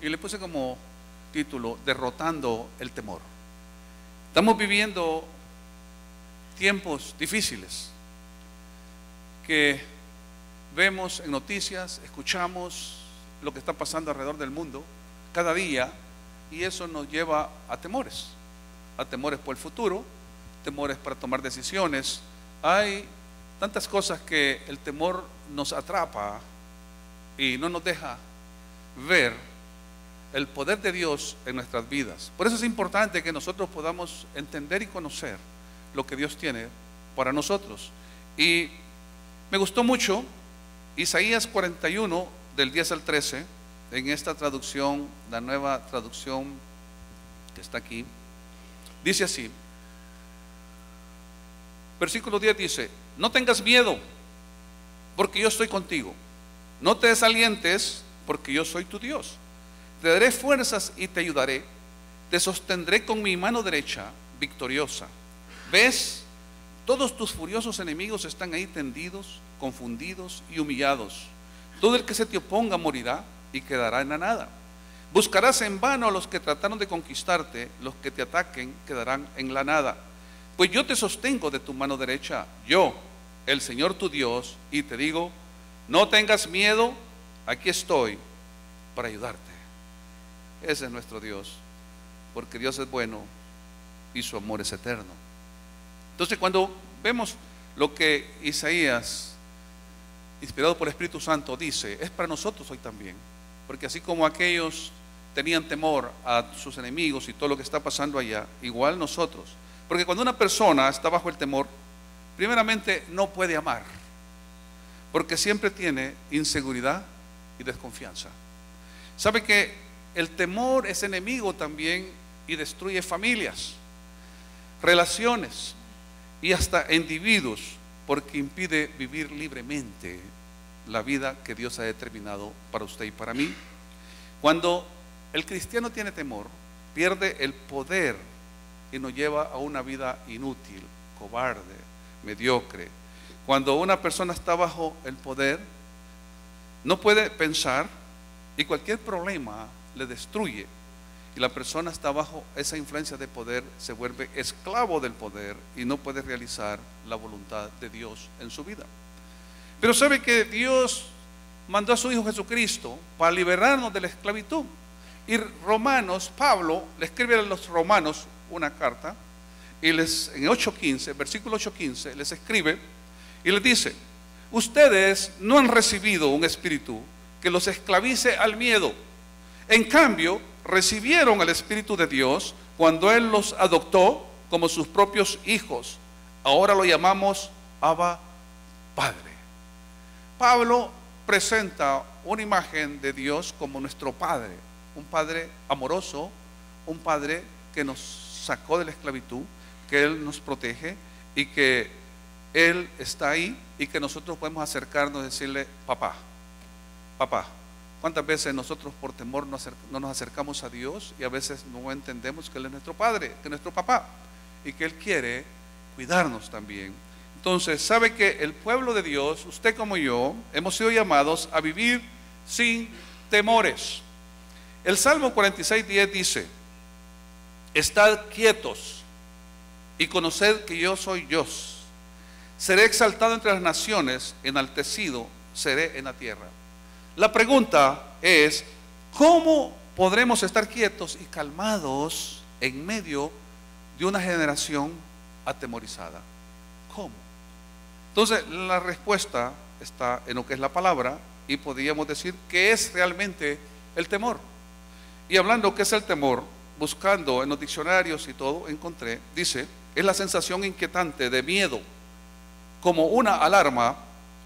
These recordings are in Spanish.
y le puse como título: Derrotando el temor. Estamos viviendo tiempos difíciles que vemos en noticias, escuchamos lo que está pasando alrededor del mundo cada día, y eso nos lleva a temores por el futuro, temores para tomar decisiones. Hay tantas cosas que el temor nos atrapa y no nos deja ver el poder de Dios en nuestras vidas. Por eso es importante que nosotros podamos entender y conocer lo que Dios tiene para nosotros. Y me gustó mucho Isaías 41 del 10 al 13, en esta traducción, la nueva traducción que está aquí. Dice así, versículo 10 dice: no tengas miedo, porque yo estoy contigo. No te desalientes, porque yo soy tu Dios. Te daré fuerzas y te ayudaré. Te sostendré con mi mano derecha, victoriosa. ¿Ves? Todos tus furiosos enemigos están ahí tendidos, confundidos y humillados. Todo el que se te oponga morirá y quedará en la nada. Buscarás en vano a los que trataron de conquistarte. Los que te ataquen quedarán en la nada. Pues yo te sostengo de tu mano derecha, yo, el Señor tu Dios, y te digo: no tengas miedo, aquí estoy para ayudarte. Ese es nuestro Dios, porque Dios es bueno y su amor es eterno. Entonces, cuando vemos lo que Isaías, inspirado por el Espíritu Santo, dice, es para nosotros hoy también, porque así como aquellos tenían temor a sus enemigos y todo lo que está pasando allá, igual nosotros. Porque cuando una persona está bajo el temor, primeramente no puede amar, porque siempre tiene inseguridad y desconfianza. ¿Sabe que el temor es enemigo también y destruye familias, relaciones y hasta individuos, porque impide vivir libremente la vida que Dios ha determinado para usted y para mí? Cuando el cristiano tiene temor, pierde el poder y nos lleva a una vida inútil, cobarde, mediocre. Cuando una persona está bajo el poder, no puede pensar y cualquier problema le destruye. Y la persona está bajo esa influencia de poder, se vuelve esclavo del poder y no puede realizar la voluntad de Dios en su vida. Pero sabe que Dios mandó a su Hijo Jesucristo para liberarnos de la esclavitud. Y Romanos, Pablo le escribe a los romanos una carta y en 8:15, versículo 8:15, les escribe y les dice: ustedes no han recibido un espíritu que los esclavice al miedo. En cambio, recibieron el Espíritu de Dios cuando Él los adoptó como sus propios hijos. Ahora lo llamamos Abba, Padre. Pablo presenta una imagen de Dios como nuestro Padre, un Padre amoroso, un Padre que nos sacó de la esclavitud, que Él nos protege y que Él está ahí y que nosotros podemos acercarnos y decirle: papá, papá. ¿Cuántas veces nosotros por temor no nos acercamos a Dios y a veces no entendemos que Él es nuestro Padre, que es nuestro papá y que Él quiere cuidarnos también? Entonces, sabe que el pueblo de Dios, usted como yo, hemos sido llamados a vivir sin temores. El Salmo 46:10 dice: estad quietos y conoced que yo soy Dios. Seré exaltado entre las naciones, enaltecido seré en la tierra. La pregunta es: ¿cómo podremos estar quietos y calmados en medio de una generación atemorizada? ¿Cómo? Entonces, la respuesta está en lo que es la palabra, y podríamos decir que es realmente el temor. Y hablando qué es el temor, buscando en los diccionarios y todo, encontré, dice, es la sensación inquietante de miedo, como una alarma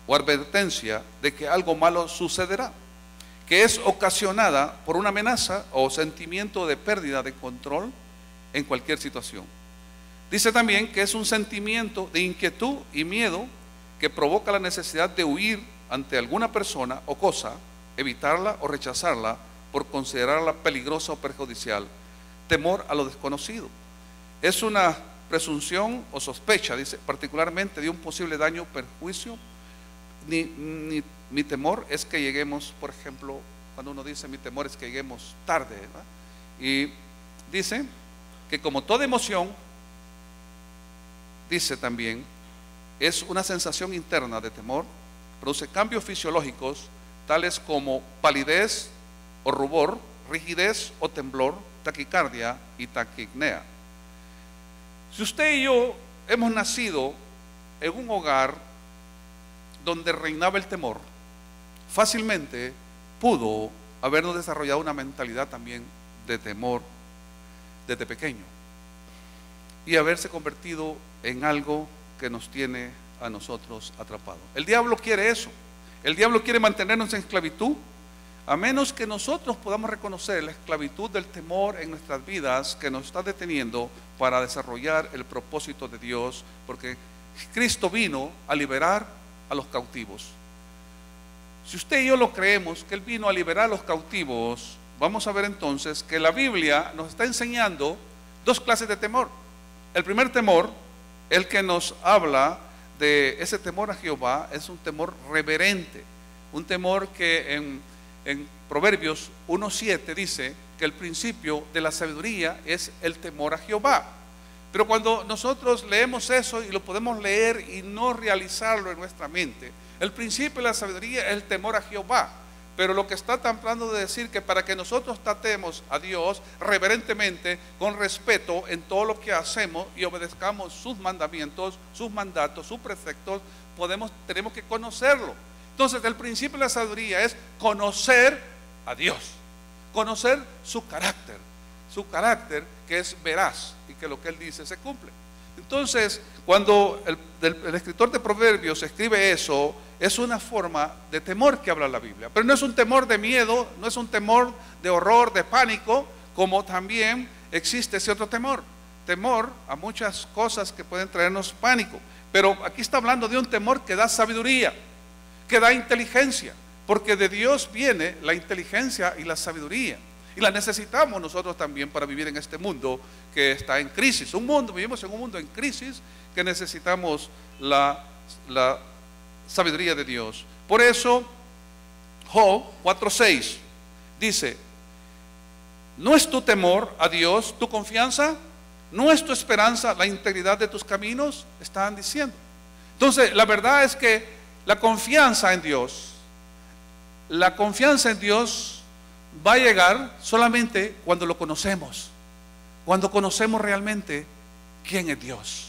o advertencia de que algo malo sucederá, que es ocasionada por una amenaza o sentimiento de pérdida de control en cualquier situación. Dice también que es un sentimiento de inquietud y miedo que provoca la necesidad de huir ante alguna persona o cosa, evitarla o rechazarla por considerarla peligrosa o perjudicial. Temor a lo desconocido. Es una presunción o sospecha, dice, particularmente de un posible daño o perjuicio. Mi temor es que lleguemos, por ejemplo, cuando uno dice mi temor es que lleguemos tarde, ¿verdad? Y dice que como toda emoción, dice también, es una sensación interna de temor, produce cambios fisiológicos tales como palidez o rubor, rigidez o temblor, taquicardia y taquipnea. Si usted y yo hemos nacido en un hogar donde reinaba el temor, fácilmente pudo habernos desarrollado una mentalidad también de temor desde pequeño y haberse convertido en algo que nos tiene a nosotros atrapados. El diablo quiere eso. El diablo quiere mantenernos en esclavitud, a menos que nosotros podamos reconocer la esclavitud del temor en nuestras vidas que nos está deteniendo para desarrollar el propósito de Dios, porque Cristo vino a liberar a los cautivos. Si usted y yo lo creemos, que Él vino a liberar a los cautivos, vamos a ver entonces que la Biblia nos está enseñando dos clases de temor. El primer temor, el que nos habla de ese temor a Jehová, es un temor reverente, un temor que en Proverbios 1:7 dice que el principio de la sabiduría es el temor a Jehová. Pero cuando nosotros leemos eso y lo podemos leer y no realizarlo en nuestra mente, el principio de la sabiduría es el temor a Jehová. Pero lo que está tratando de decir que para que nosotros tratemos a Dios reverentemente, con respeto en todo lo que hacemos y obedezcamos sus mandamientos, sus mandatos, sus preceptos, tenemos que conocerlo. Entonces el principio de la sabiduría es conocer a Dios, conocer su carácter que es veraz y que lo que Él dice se cumple. Entonces, cuando el escritor de Proverbios escribe eso, es una forma de temor que habla la Biblia. Pero no es un temor de miedo, no es un temor de horror, de pánico, como también existe ese otro temor. Temor a muchas cosas que pueden traernos pánico. Pero aquí está hablando de un temor que da sabiduría, que da inteligencia, porque de Dios viene la inteligencia y la sabiduría. Y la necesitamos nosotros también para vivir en este mundo que está en crisis. Vivimos en un mundo en crisis que necesitamos la sabiduría de Dios. Por eso, Job 4:6 dice: ¿no es tu temor a Dios tu confianza? ¿No es tu esperanza la integridad de tus caminos? Estaban diciendo. Entonces, la verdad es que la confianza en Dios va a llegar solamente cuando lo conocemos, cuando conocemos realmente quién es Dios,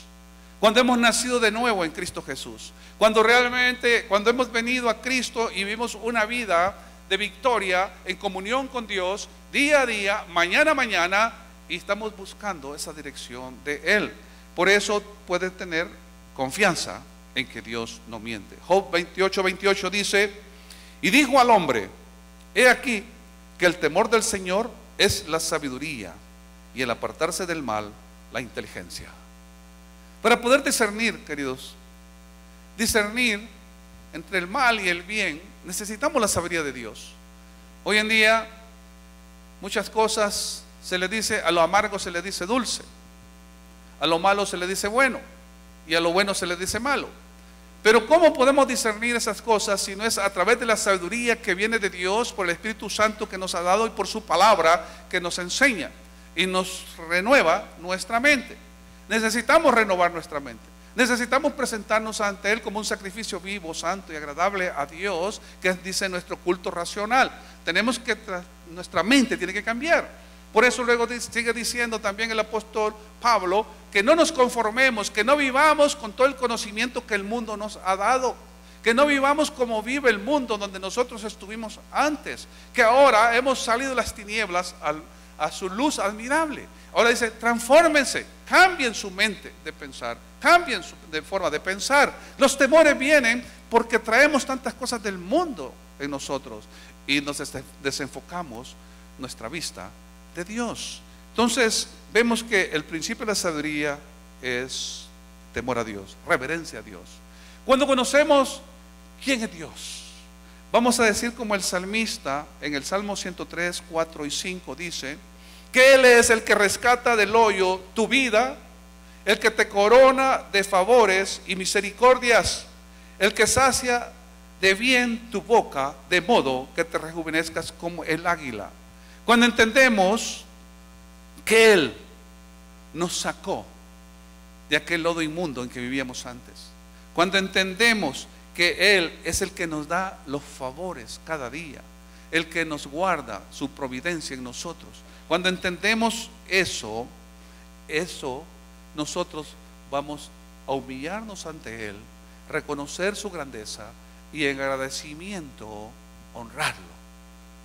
cuando hemos nacido de nuevo en Cristo Jesús, cuando hemos venido a Cristo y vivimos una vida de victoria en comunión con Dios día a día, mañana a mañana, y estamos buscando esa dirección de Él. Por eso puede tener confianza en que Dios no miente. Job 28:28 dice: y dijo al hombre, he aquí que el temor del Señor es la sabiduría, y el apartarse del mal, la inteligencia. Para poder discernir, queridos, discernir entre el mal y el bien, necesitamos la sabiduría de Dios. Hoy en día, muchas cosas se le dice, a lo amargo se le dice dulce, a lo malo se le dice bueno, y a lo bueno se le dice malo. Pero ¿cómo podemos discernir esas cosas si no es a través de la sabiduría que viene de Dios, por el Espíritu Santo que nos ha dado y por su palabra que nos enseña y nos renueva nuestra mente? Necesitamos renovar nuestra mente. Necesitamos presentarnos ante Él como un sacrificio vivo, santo y agradable a Dios, que dice nuestro culto racional. Nuestra mente tiene que cambiar. Por eso luego sigue diciendo también el apóstol Pablo que no nos conformemos, que no vivamos con todo el conocimiento que el mundo nos ha dado, que no vivamos como vive el mundo donde nosotros estuvimos antes, que ahora hemos salido de las tinieblas a su luz admirable. Ahora dice, transfórmense, cambien su mente de pensar, cambien de forma de pensar. Los temores vienen porque traemos tantas cosas del mundo en nosotros y nos desenfocamos nuestra vista de Dios. Entonces vemos que el principio de la sabiduría es temor a Dios, reverencia a Dios. Cuando conocemos quién es Dios, vamos a decir como el salmista en el Salmo 103, 4 y 5 dice, que Él es el que rescata del hoyo tu vida, el que te corona de favores y misericordias, el que sacia de bien tu boca, de modo que te rejuvenezcas como el águila. Cuando entendemos que Él nos sacó de aquel lodo inmundo en que vivíamos antes, cuando entendemos que Él es el que nos da los favores cada día, el que nos guarda su providencia en nosotros, cuando entendemos eso, nosotros vamos a humillarnos ante Él, reconocer su grandeza y en agradecimiento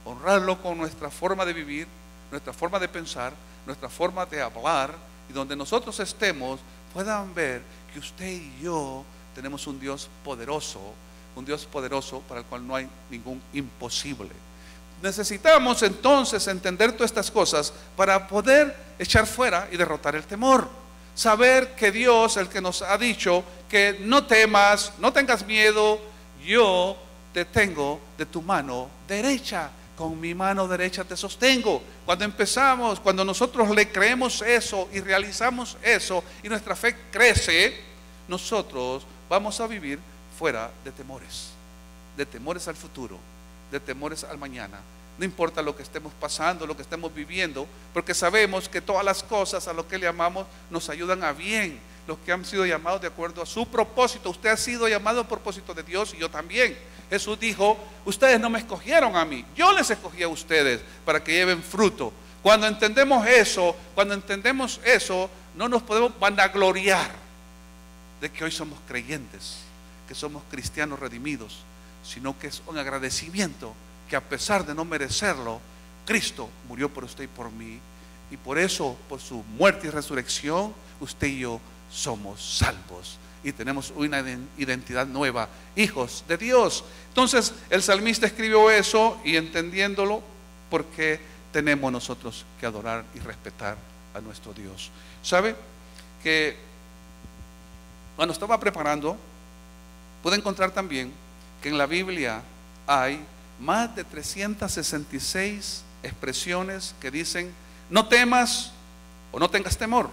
honrarlo con nuestra forma de vivir, nuestra forma de pensar, nuestra forma de hablar, y donde nosotros estemos puedan ver que usted y yo tenemos un Dios poderoso para el cual no hay ningún imposible. Necesitamos entonces entender todas estas cosas para poder echar fuera y derrotar el temor. Saber que Dios, el que nos ha dicho que no temas, no tengas miedo, yo te tengo de tu mano derecha, con mi mano derecha te sostengo. Cuando nosotros le creemos eso y realizamos eso y nuestra fe crece, nosotros vamos a vivir fuera de temores al futuro, de temores al mañana. No importa lo que estemos pasando, lo que estemos viviendo, porque sabemos que todas las cosas a lo que le amamos nos ayudan a bien, los que han sido llamados de acuerdo a su propósito. Usted ha sido llamado a propósito de Dios y yo también. Jesús dijo: ustedes no me escogieron a mí, yo les escogí a ustedes para que lleven fruto. Cuando entendemos eso, no nos podemos vanagloriar de que hoy somos creyentes, que somos cristianos redimidos, sino que es un agradecimiento que a pesar de no merecerlo, Cristo murió por usted y por mí, y por eso, por su muerte y resurrección, usted y yo somos salvos y tenemos una identidad nueva, hijos de Dios. Entonces el salmista escribió eso, y entendiéndolo, porque tenemos nosotros que adorar y respetar a nuestro Dios. ¿Sabe? Que cuando estaba preparando, pude encontrar también que en la Biblia hay más de 366 expresiones que dicen: no temas o no tengas temor.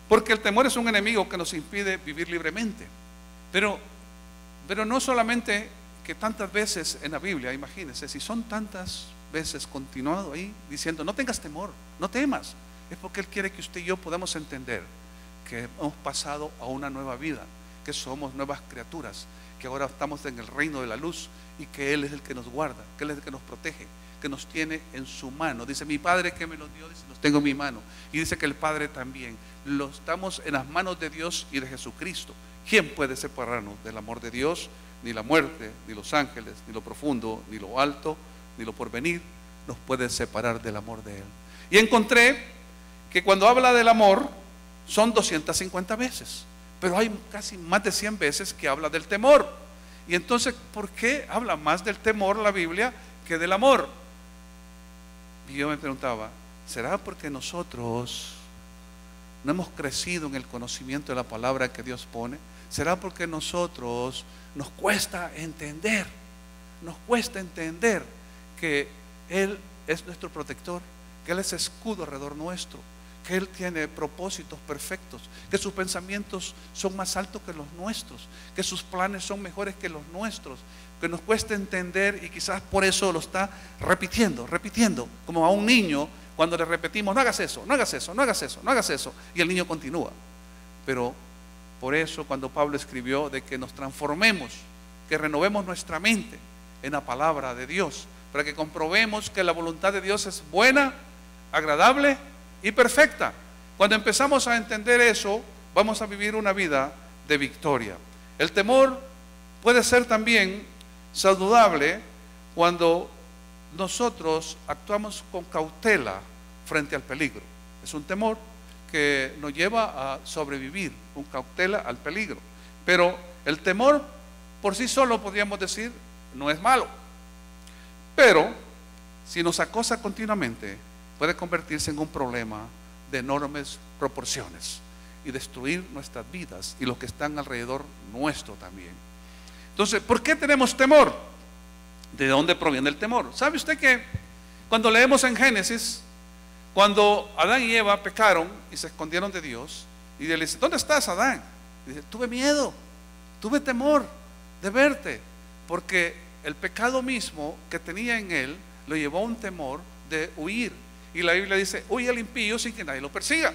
Porque el temor es un enemigo que nos impide vivir libremente. Pero no solamente que tantas veces en la Biblia, imagínense, si son tantas veces continuado ahí diciendo: no tengas temor, no temas, es porque Él quiere que usted y yo podamos entender que hemos pasado a una nueva vida, que somos nuevas criaturas, que ahora estamos en el reino de la luz, y que Él es el que nos guarda, que Él es el que nos protege, que nos tiene en su mano. Dice: mi Padre que me los dio, dice, los tengo en mi mano. Y dice que el Padre también. Estamos en las manos de Dios y de Jesucristo. ¿Quién puede separarnos del amor de Dios? Ni la muerte, ni los ángeles, ni lo profundo, ni lo alto, ni lo porvenir nos puede separar del amor de Él. Y encontré que cuando habla del amor son 250 veces, pero hay casi más de 100 veces que habla del temor. Y entonces, ¿por qué habla más del temor la Biblia que del amor? Y yo me preguntaba: ¿será porque nosotros no hemos crecido en el conocimiento de la palabra que Dios pone? ¿Será porque nosotros nos cuesta entender que Él es nuestro protector, que Él es escudo alrededor nuestro, que Él tiene propósitos perfectos, que sus pensamientos son más altos que los nuestros, que sus planes son mejores que los nuestros? Que nos cuesta entender, y quizás por eso lo está repitiendo, como a un niño cuando le repetimos: no hagas eso, no hagas eso, no hagas eso, no hagas eso, y el niño continúa. Pero por eso cuando Pablo escribió de que nos transformemos, que renovemos nuestra mente en la palabra de Dios, para que comprobemos que la voluntad de Dios es buena, agradable y perfecta. Cuando empezamos a entender eso, vamos a vivir una vida de victoria. El temor puede ser también saludable cuando nosotros actuamos con cautela frente al peligro. Es un temor que nos lleva a sobrevivir, con cautela al peligro. Pero el temor por sí solo, podríamos decir, no es malo. Pero si nos acosa continuamente, puede convertirse en un problema de enormes proporciones y destruir nuestras vidas y los que están alrededor nuestro también. Entonces, ¿por qué tenemos temor? ¿De dónde proviene el temor? ¿Sabe usted que cuando leemos en Génesis, cuando Adán y Eva pecaron y se escondieron de Dios, y Dios le dice: ¿dónde estás, Adán? Y dice: tuve miedo, tuve temor, de verte, porque el pecado mismo que tenía en él lo llevó a un temor de huir. Y la Biblia dice, huye al impío sin que nadie lo persiga.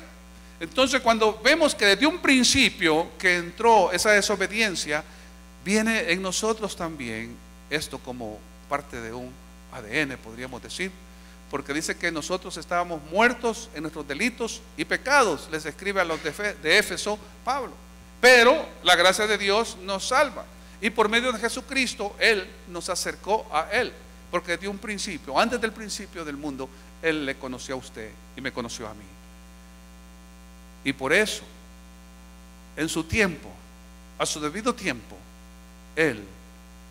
Entonces, cuando vemos que desde un principio que entró esa desobediencia, viene en nosotros también esto como parte de un ADN, podríamos decir, porque dice que nosotros estábamos muertos en nuestros delitos y pecados, les escribe a los de Éfeso Pablo, pero la gracia de Dios nos salva, y por medio de Jesucristo Él nos acercó a Él, porque desde un principio, antes del principio del mundo, Él le conoció a usted y me conoció a mí. Y por eso, en su tiempo, a su debido tiempo, Él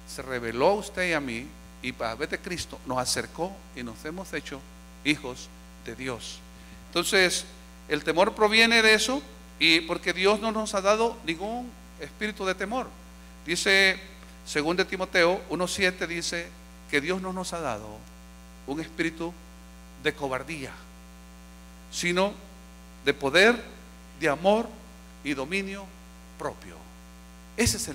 se reveló a usted y a mí, y a través de Cristo nos acercó y nos hemos hecho hijos de Dios. Entonces, el temor proviene de eso, y porque Dios no nos ha dado ningún espíritu de temor. Dice, según de Timoteo 1:7, dice que Dios no nos ha dado un espíritu de cobardía, sino de poder, de amor y dominio propio. Ese es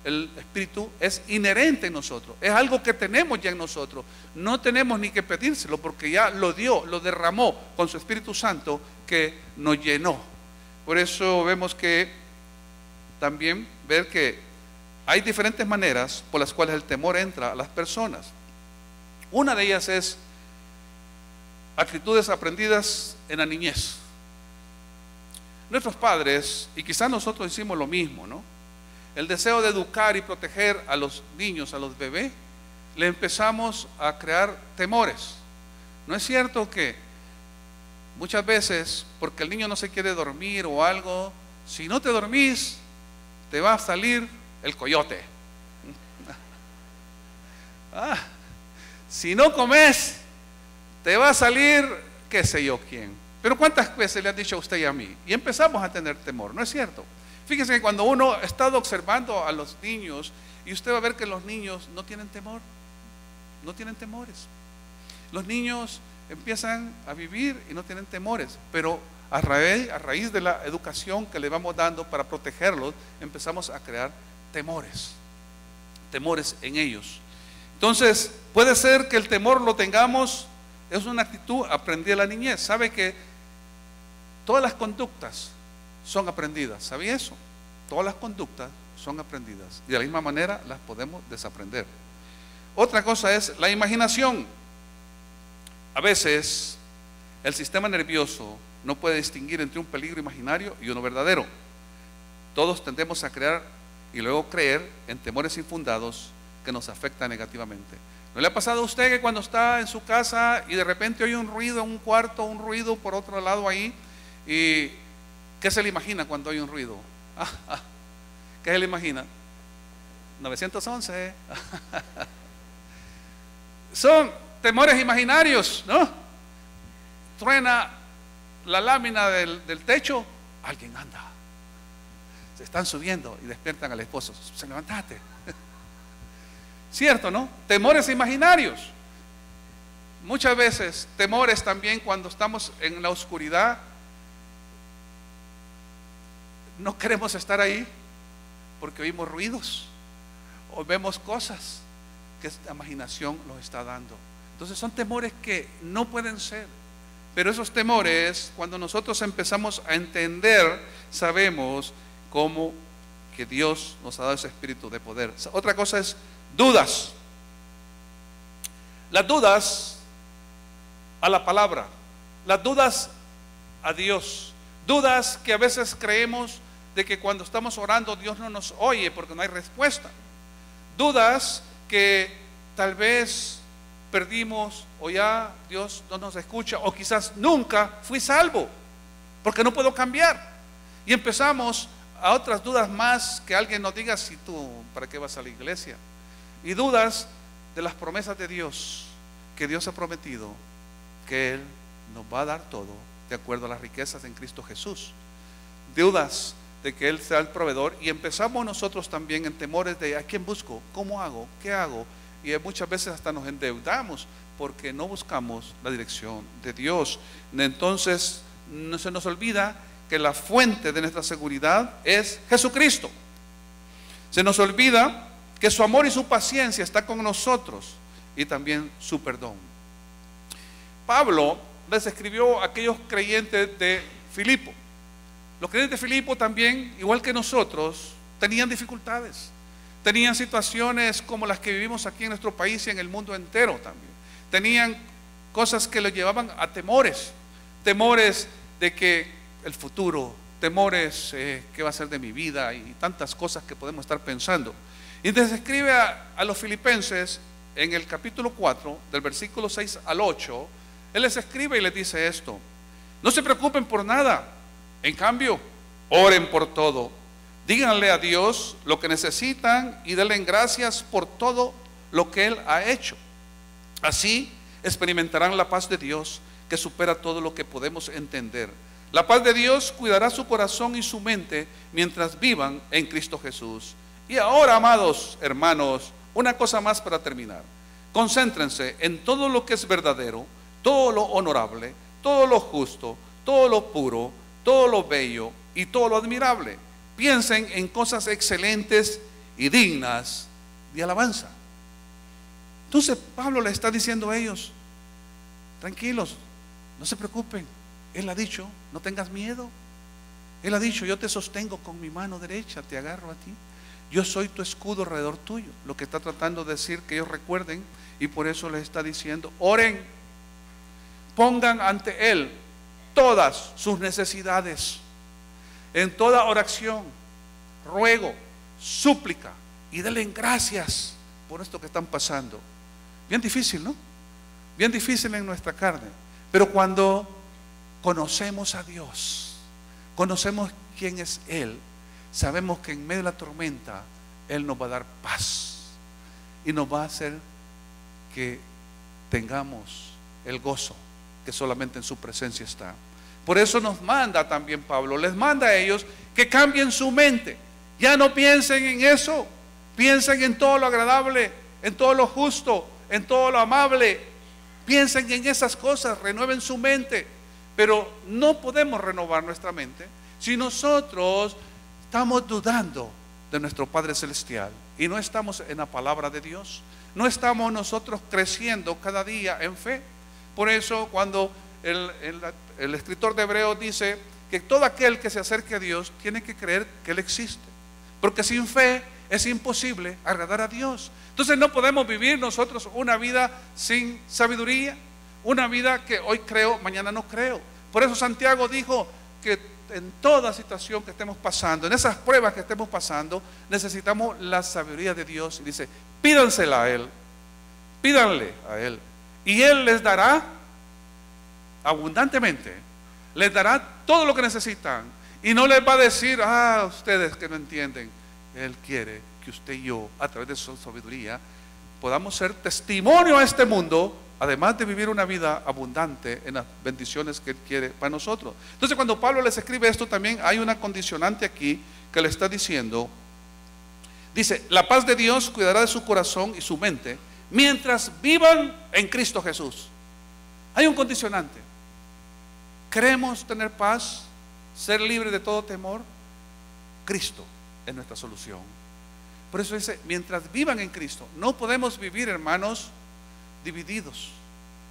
el espíritu, es inherente en nosotros, es algo que tenemos ya en nosotros, no tenemos ni que pedírselo, porque ya lo dio, lo derramó con su Espíritu Santo que nos llenó. Por eso vemos que también ver que hay diferentes maneras por las cuales el temor entra a las personas. Una de ellas es actitudes aprendidas en la niñez. Nuestros padres, y quizás nosotros hicimos lo mismo, ¿no? El deseo de educar y proteger a los niños, a los bebés, le empezamos a crear temores. ¿No es cierto que muchas veces, porque el niño no se quiere dormir o algo, si no te dormís, te va a salir el coyote? Si no comes, te va a salir qué sé yo quién. Pero ¿cuántas veces le han dicho a usted y a mí? Y empezamos a tener temor, ¿no es cierto? Fíjese que cuando uno ha estado observando a los niños, y usted va a ver que los niños no tienen temor, no tienen temores. Los niños empiezan a vivir y no tienen temores, pero a raíz de la educación que le vamos dando para protegerlos, empezamos a crear temores en ellos. Entonces, puede ser que el temor lo tengamos, es una actitud aprendida en la niñez. Sabe que todas las conductas son aprendidas, ¿sabía eso? Todas las conductas son aprendidas y de la misma manera las podemos desaprender. Otra cosa es la imaginación. A veces el sistema nervioso no puede distinguir entre un peligro imaginario y uno verdadero. Todos tendemos a crear y luego creer en temores infundados que nos afectan negativamente. ¿No le ha pasado a usted que cuando está en su casa y de repente oye un ruido en un cuarto, un ruido por otro lado ahí, y qué se le imagina cuando oye un ruido? ¿Qué se le imagina? 911. Son temores imaginarios, ¿no? Truena la lámina del techo, alguien anda. Se están subiendo y despiertan al esposo. Se levantate. ¿Cierto, no? Temores imaginarios. Muchas veces temores también cuando estamos en la oscuridad. No queremos estar ahí porque oímos ruidos o vemos cosas que esta imaginación nos está dando. Entonces son temores que no pueden ser. Pero esos temores, cuando nosotros empezamos a entender, sabemos cómo que Dios nos ha dado ese espíritu de poder. Otra cosa es dudas. Las dudas a la palabra, las dudas a Dios, dudas que a veces creemos de que cuando estamos orando Dios no nos oye porque no hay respuesta, dudas que tal vez perdimos o ya Dios no nos escucha, o quizás nunca fui salvo porque no puedo cambiar, y empezamos a otras dudas más, que alguien nos diga si tú para qué vas a la iglesia, y dudas de las promesas de Dios, que Dios ha prometido que Él nos va a dar todo de acuerdo a las riquezas en Cristo Jesús, dudas de que Él sea el proveedor, y empezamos nosotros también en temores de ¿a quién busco? ¿Cómo hago? ¿Qué hago? Y muchas veces hasta nos endeudamos porque no buscamos la dirección de Dios. Entonces no se nos olvida que la fuente de nuestra seguridad es Jesucristo. Se nos olvida que su amor y su paciencia está con nosotros y también su perdón. Pablo les escribió a aquellos creyentes de Filipo. Los creyentes de Filipo también, igual que nosotros, tenían dificultades, tenían situaciones como las que vivimos aquí en nuestro país y en el mundo entero también. Tenían cosas que los llevaban a temores, temores de que el futuro, temores qué va a ser de mi vida y tantas cosas que podemos estar pensando. Y entonces escribe a los filipenses en el capítulo 4, del versículo 6 al 8, él les escribe y les dice esto: no se preocupen por nada, en cambio, oren por todo. Díganle a Dios lo que necesitan y denle gracias por todo lo que Él ha hecho. Así experimentarán la paz de Dios que supera todo lo que podemos entender. La paz de Dios cuidará su corazón y su mente mientras vivan en Cristo Jesús. Y ahora, amados hermanos, una cosa más para terminar. Concéntrense en todo lo que es verdadero, todo lo honorable, todo lo justo, todo lo puro, todo lo bello y todo lo admirable. Piensen en cosas excelentes y dignas de alabanza. Entonces Pablo le está diciendo a ellos: tranquilos, no se preocupen. Él ha dicho: no tengas miedo. Él ha dicho: yo te sostengo con mi mano derecha, te agarro a ti. Yo soy tu escudo alrededor tuyo. Lo que está tratando de decir que ellos recuerden, y por eso les está diciendo: oren, pongan ante Él todas sus necesidades, en toda oración, ruego, súplica, y denle gracias por esto que están pasando. Bien difícil, ¿no? Bien difícil en nuestra carne, pero cuando conocemos a Dios, conocemos quién es Él, sabemos que en medio de la tormenta Él nos va a dar paz y nos va a hacer que tengamos el gozo que solamente en su presencia está. Por eso nos manda también Pablo, les manda a ellos que cambien su mente. Ya no piensen en eso, piensen en todo lo agradable, en todo lo justo, en todo lo amable. Piensen en esas cosas, renueven su mente. Pero no podemos renovar nuestra mente si nosotros estamos dudando de nuestro Padre Celestial y no estamos en la palabra de Dios. No estamos nosotros creciendo cada día en fe. Por eso cuando el escritor de Hebreos dice que todo aquel que se acerque a Dios tiene que creer que Él existe, porque sin fe es imposible agradar a Dios. Entonces no podemos vivir nosotros una vida sin sabiduría, una vida que hoy creo, mañana no creo. Por eso Santiago dijo que en toda situación que estemos pasando, en esas pruebas que estemos pasando, necesitamos la sabiduría de Dios. Y dice: pídansela a Él, pídanle a Él, y Él les dará abundantemente, les dará todo lo que necesitan, y no les va a decir: ustedes que no entienden. Él quiere que usted y yo, a través de su sabiduría, podamos ser testimonio a este mundo, además de vivir una vida abundante en las bendiciones que Él quiere para nosotros. Entonces cuando Pablo les escribe esto, también hay una condicionante aquí que le está diciendo. Dice: la paz de Dios cuidará de su corazón y su mente mientras vivan en Cristo Jesús. Hay un condicionante. ¿Queremos tener paz, ser libres de todo temor? Cristo es nuestra solución. Por eso dice: mientras vivan en Cristo. No podemos vivir, hermanos, divididos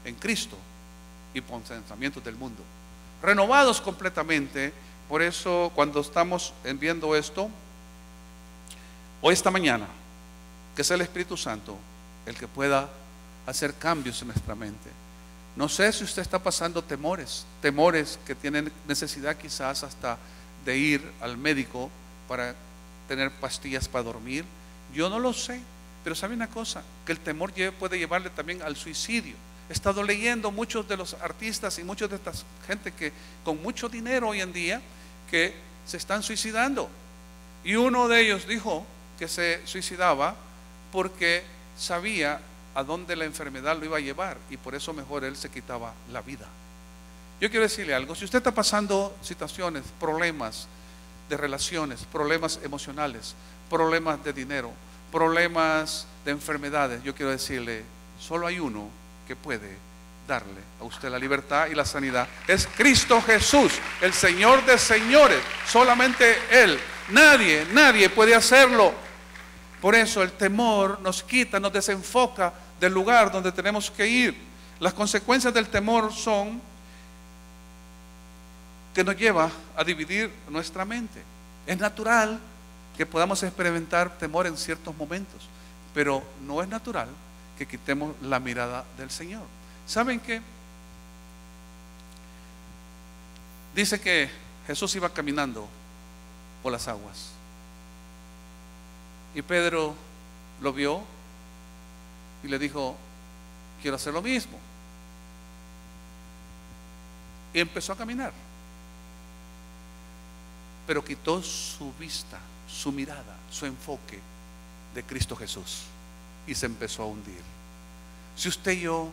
en Cristo y por pensamientos del mundo, renovados completamente. Por eso cuando estamos viendo esto hoy, esta mañana, que sea el Espíritu Santo el que pueda hacer cambios en nuestra mente. No sé si usted está pasando temores que tienen necesidad quizás hasta de ir al médico para tener pastillas para dormir. Yo no lo sé, pero sabe una cosa, que el temor puede llevarle también al suicidio. He estado leyendo muchos de los artistas y muchos de esta gente que con mucho dinero hoy en día que se están suicidando, y uno de ellos dijo que se suicidaba porque sabía a dónde la enfermedad lo iba a llevar, y por eso mejor él se quitaba la vida. Yo quiero decirle algo: si usted está pasando situaciones, problemas de relaciones, problemas emocionales, problemas de dinero, problemas de enfermedades, yo quiero decirle: solo hay uno que puede darle a usted la libertad y la sanidad. Es Cristo Jesús, el Señor de señores. Solamente Él. Nadie puede hacerlo. Por eso el temor nos quita, nos desenfoca del lugar donde tenemos que ir. Las consecuencias del temor son que nos lleva a dividir nuestra mente. Es natural que podamos experimentar temor en ciertos momentos, pero no es natural que quitemos la mirada del Señor. ¿Saben qué? Dice que Jesús iba caminando por las aguas y Pedro lo vio y le dijo: quiero hacer lo mismo. Y empezó a caminar, pero quitó su vista, su mirada, su enfoque de Cristo Jesús y se empezó a hundir. Si usted y yo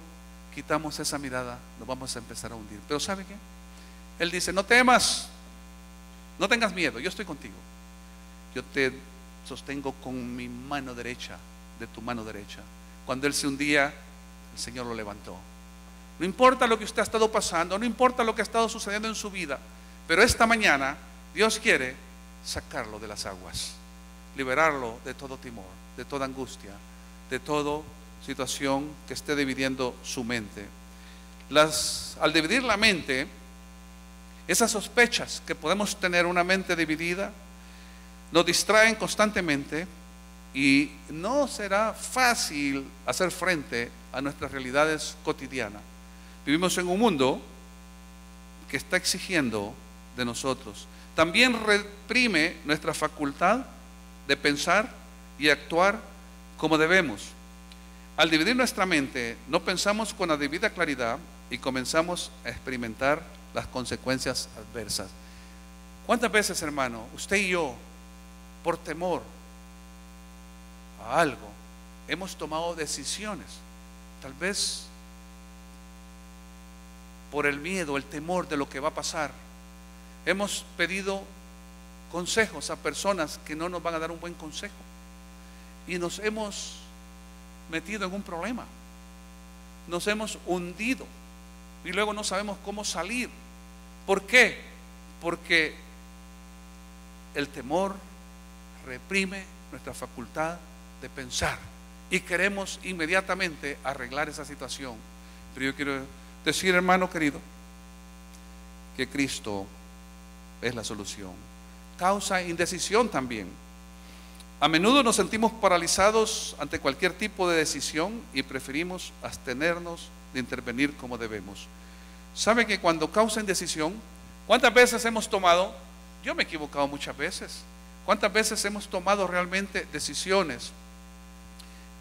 quitamos esa mirada, nos vamos a empezar a hundir. Pero ¿sabe qué? Él dice: no temas, no tengas miedo, yo estoy contigo. Yo te sostengo con mi mano derecha, de tu mano derecha. Cuando él se hundía, el Señor lo levantó. No importa lo que usted ha estado pasando, no importa lo que ha estado sucediendo en su vida, pero esta mañana Dios quiere sacarlo de las aguas, liberarlo de todo temor, de toda angustia, de toda situación que esté dividiendo su mente. Al dividir la mente, esas sospechas que podemos tener una mente dividida nos distraen constantemente y no será fácil hacer frente a nuestras realidades cotidianas. Vivimos en un mundo que está exigiendo de nosotros. También reprime nuestra facultad de pensar y actuar como debemos. Al dividir nuestra mente, no pensamos con la debida claridad y comenzamos a experimentar las consecuencias adversas. ¿Cuántas veces, hermano, usted y yo, por temor a algo, hemos tomado decisiones? Tal vez por el miedo, el temor de lo que va a pasar, hemos pedido consejos a personas que no nos van a dar un buen consejo y nos hemos metido en un problema, nos hemos hundido y luego no sabemos cómo salir. ¿Por qué? Porque el temor reprime nuestra facultad de pensar y queremos inmediatamente arreglar esa situación. Pero yo quiero decir, hermano querido, que Cristo es la solución. Causa indecisión también. A menudo nos sentimos paralizados ante cualquier tipo de decisión y preferimos abstenernos de intervenir como debemos. ¿Sabe que cuando causa indecisión, cuántas veces hemos tomado? Yo me he equivocado muchas veces. ¿Cuántas veces hemos tomado realmente decisiones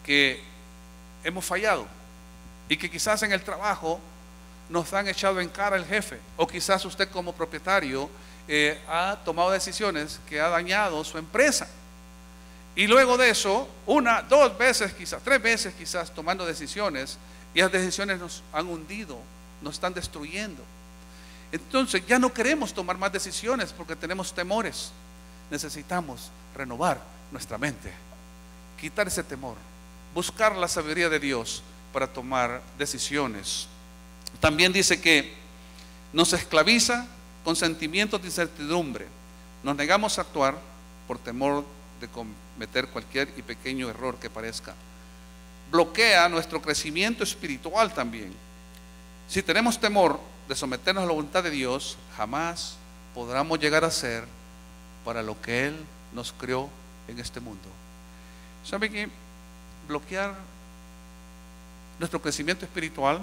que hemos fallado y que quizás en el trabajo nos han echado en cara el jefe, o quizás usted como propietario ha tomado decisiones que ha dañado su empresa? Y luego de eso, una, dos veces quizás, tres veces quizás tomando decisiones, y las decisiones nos han hundido, nos están destruyendo. Entonces ya no queremos tomar más decisiones porque tenemos temores. Necesitamos renovar nuestra mente, quitar ese temor, buscar la sabiduría de Dios para tomar decisiones. También dice que nos esclaviza con sentimientos de incertidumbre. Nos negamos a actuar por temor de cometer cualquier y pequeño error que parezca. Bloquea nuestro crecimiento espiritual también. Si tenemos temor de someternos a la voluntad de Dios, jamás podremos llegar a ser para lo que Él nos creó en este mundo. ¿Sabe qué? Bloquear nuestro crecimiento espiritual,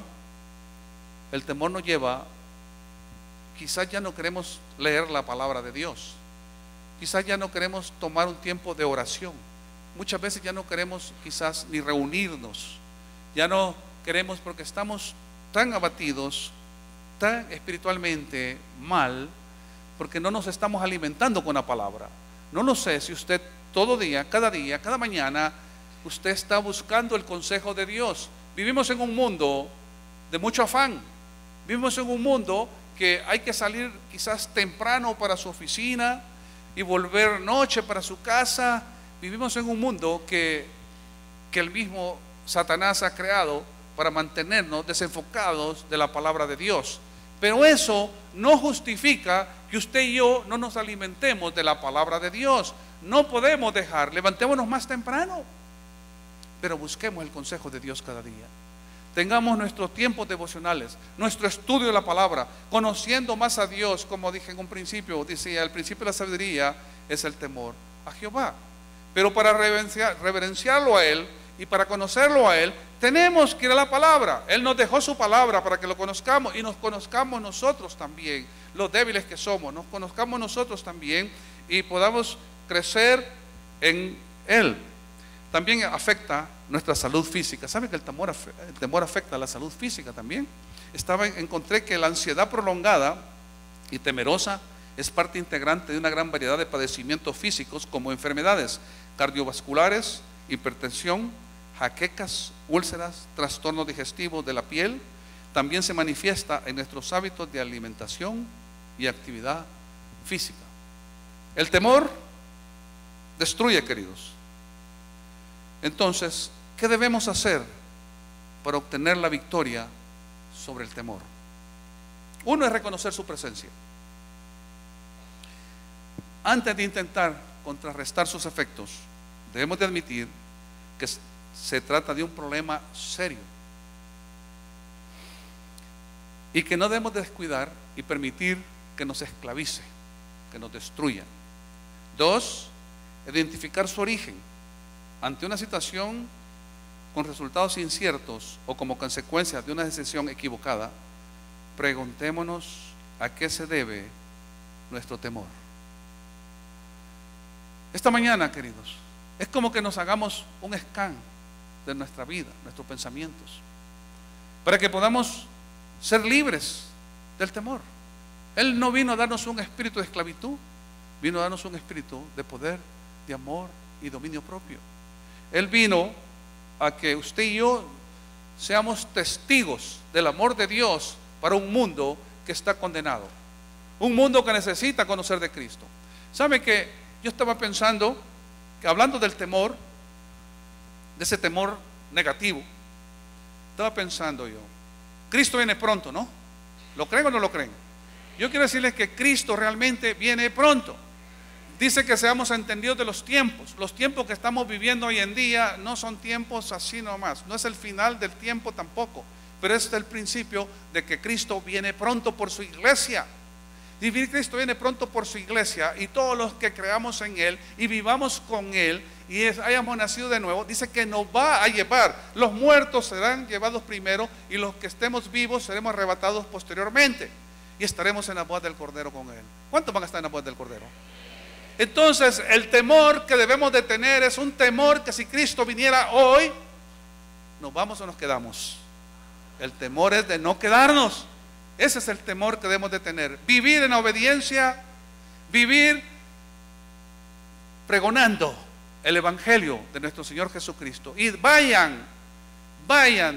el temor nos lleva, quizás ya no queremos leer la palabra de Dios, quizás ya no queremos tomar un tiempo de oración, muchas veces ya no queremos quizás ni reunirnos, ya no queremos porque estamos tan abatidos, tan espiritualmente mal, porque no nos estamos alimentando con la palabra. No lo sé si usted todo día, cada mañana, usted está buscando el consejo de Dios. Vivimos en un mundo de mucho afán. Vivimos en un mundo que hay que salir quizás temprano para su oficina y volver noche para su casa. Vivimos en un mundo que el mismo Satanás ha creado para mantenernos desenfocados de la palabra de Dios. Pero eso no justifica que usted y yo no nos alimentemos de la palabra de Dios. no podemos dejar. Levantémonos más temprano, pero busquemos el consejo de Dios cada día. Tengamos nuestros tiempos devocionales, nuestro estudio de la palabra, conociendo más a Dios, como dije en un principio. Decía, el principio de la sabiduría es el temor a Jehová. Pero para reverenciarlo a Él y para conocerlo a Él, tenemos que ir a la palabra. Él nos dejó su palabra para que lo conozcamos y nos conozcamos nosotros también, los débiles que somos, nos conozcamos nosotros también y podamos crecer en Él. También afecta nuestra salud física. ¿Sabe que el temor afecta a la salud física también? Encontré que la ansiedad prolongada y temerosa es parte integrante de una gran variedad de padecimientos físicos, como enfermedades cardiovasculares, hipertensión, jaquecas, úlceras, trastornos digestivos de la piel. También se manifiesta en nuestros hábitos de alimentación y actividad física. El temor destruye, queridos. Entonces, ¿qué debemos hacer para obtener la victoria sobre el temor? Uno es reconocer su presencia. Antes de intentar contrarrestar sus efectos, debemos de admitir que se trata de un problema serio y que no debemos descuidar y permitir que nos esclavice, que nos destruya. Dos, identificar su origen. Ante una situación con resultados inciertos o como consecuencia de una decisión equivocada, preguntémonos a qué se debe nuestro temor. Esta mañana, queridos, es como que nos hagamos un scan de nuestra vida, nuestros pensamientos, para que podamos ser libres del temor. Él no vino a darnos un espíritu de esclavitud, vino a darnos un espíritu de poder, de amor y dominio propio. Él vino a que usted y yo seamos testigos del amor de Dios para un mundo que está condenado, un mundo que necesita conocer de Cristo. ¿Sabe que yo estaba pensando que, hablando del temor, de ese temor negativo, estaba pensando yo, Cristo viene pronto, ¿no? ¿Lo creen o no lo creen? Yo quiero decirles que Cristo realmente viene pronto. Dice que seamos entendidos de los tiempos. Los tiempos que estamos viviendo hoy en día no son tiempos así nomás. No es el final del tiempo tampoco, pero es el principio de que Cristo viene pronto por su iglesia. Y Cristo viene pronto por su iglesia, y todos los que creamos en Él y vivamos con Él y hayamos nacido de nuevo, dice que nos va a llevar. Los muertos serán llevados primero y los que estemos vivos seremos arrebatados posteriormente y estaremos en la boda del Cordero con Él. ¿Cuántos van a estar en la boda del Cordero? Entonces, el temor que debemos de tener es un temor que si Cristo viniera hoy, ¿nos vamos o nos quedamos? El temor es de no quedarnos. Ese es el temor que debemos de tener. Vivir en obediencia, vivir pregonando el Evangelio de nuestro Señor Jesucristo. Y vayan,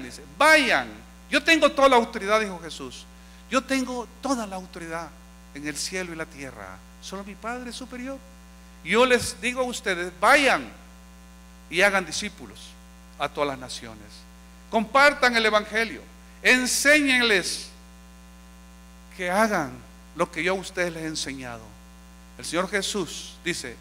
dice, vayan. Yo tengo toda la autoridad, dijo Jesús. Yo tengo toda la autoridad en el cielo y la tierra. Solo mi Padre es superior. Yo les digo a ustedes, vayan y hagan discípulos a todas las naciones. Compartan el Evangelio. Enséñenles que hagan lo que yo a ustedes les he enseñado. El Señor Jesús dice,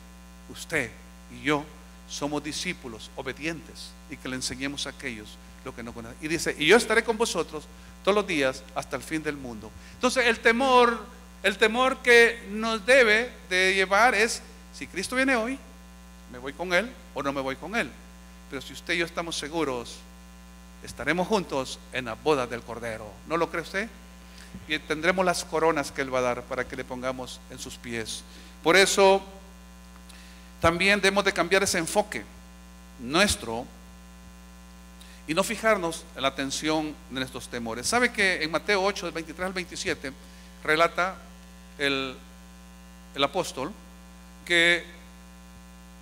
usted y yo somos discípulos obedientes y que le enseñemos a aquellos lo que no conocen. Y dice, y yo estaré con vosotros todos los días hasta el fin del mundo. Entonces el temor que nos debe de llevar es, si Cristo viene hoy, ¿me voy con Él o no me voy con Él? Pero si usted y yo estamos seguros, estaremos juntos en la boda del Cordero. ¿No lo cree usted? Y tendremos las coronas que Él va a dar para que le pongamos en sus pies. Por eso también debemos de cambiar ese enfoque nuestro y no fijarnos en la atención de nuestros temores. ¿Sabe que en Mateo 8, del 23 al 27, relata el apóstol que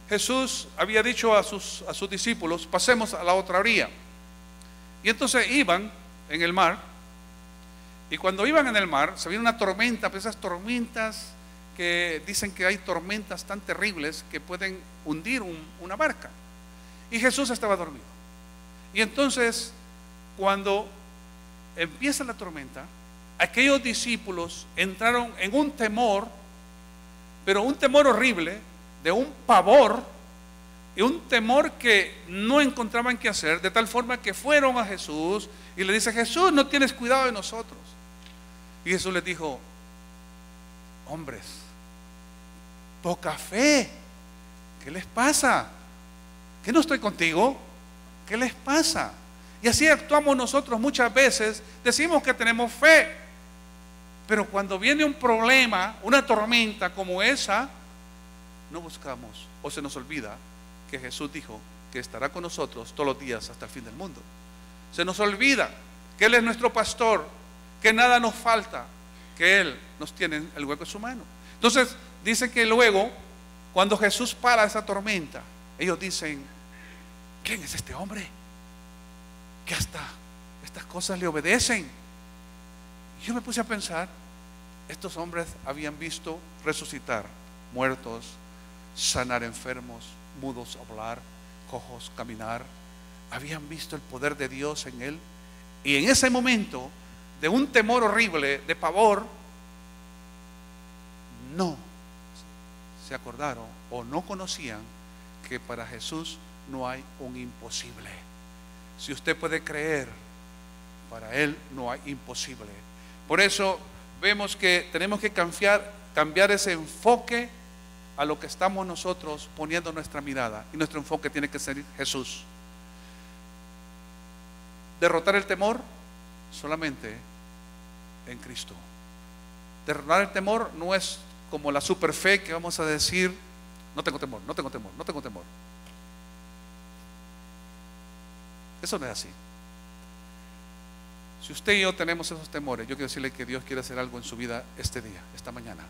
Jesús había dicho a sus discípulos, pasemos a la otra orilla? Y entonces iban en el mar, y cuando iban en el mar se vino una tormenta, pues esas tormentas que dicen que hay tormentas tan terribles que pueden hundir una barca. Y Jesús estaba dormido. Y entonces, cuando empieza la tormenta, aquellos discípulos entraron en un temor, pero un temor horrible, de un pavor y un temor que no encontraban qué hacer, de tal forma que fueron a Jesús y le dice: Jesús, no tienes cuidado de nosotros. Y Jesús les dijo: hombres, poca fe, ¿qué les pasa? ¿Que no estoy contigo? ¿Qué les pasa? Y así actuamos nosotros muchas veces. Decimos que tenemos fe, pero cuando viene un problema, una tormenta como esa, no buscamos, o se nos olvida que Jesús dijo que estará con nosotros todos los días hasta el fin del mundo. Se nos olvida que Él es nuestro pastor, que nada nos falta, que Él nos tiene en el hueco de su mano. Entonces dice que luego, cuando Jesús para esa tormenta, ellos dicen: ¿quién es este hombre que hasta estas cosas le obedecen? Y yo me puse a pensar, estos hombres habían visto resucitar muertos, sanar enfermos, mudos hablar, cojos caminar. Habían visto el poder de Dios en él. Y en ese momento de un temor horrible, de pavor, no se acordaron o no conocían que para Jesús no hay un imposible. Si usted puede creer, para Él no hay imposible. Por eso vemos que tenemos que cambiar ese enfoque a lo que estamos nosotros poniendo nuestra mirada, y nuestro enfoque tiene que ser Jesús. Derrotar el temor solamente en Cristo. Derrotar el temor no es como la super fe que vamos a decir: no tengo temor, no tengo temor, no tengo temor. Eso no es así. Si usted y yo tenemos esos temores, yo quiero decirle que Dios quiere hacer algo en su vida este día, esta mañana.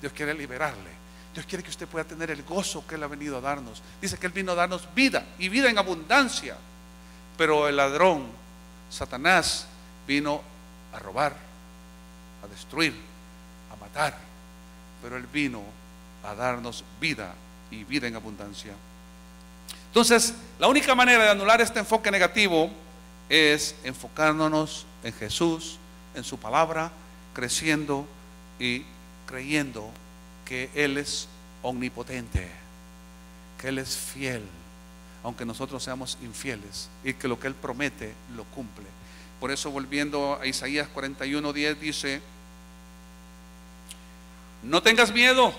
Dios quiere liberarle. Dios quiere que usted pueda tener el gozo que Él ha venido a darnos. Dice que Él vino a darnos vida, y vida en abundancia. Pero el ladrón, Satanás, vino a robar, a destruir, a matar. Pero Él vino a darnos vida, y vida en abundancia. Entonces, la única manera de anular este enfoque negativo es enfocándonos en Jesús, en su palabra, creciendo y creyendo que Él es omnipotente, que Él es fiel, aunque nosotros seamos infieles, y que lo que Él promete lo cumple. Por eso, volviendo a Isaías 41:10, dice: no tengas miedo,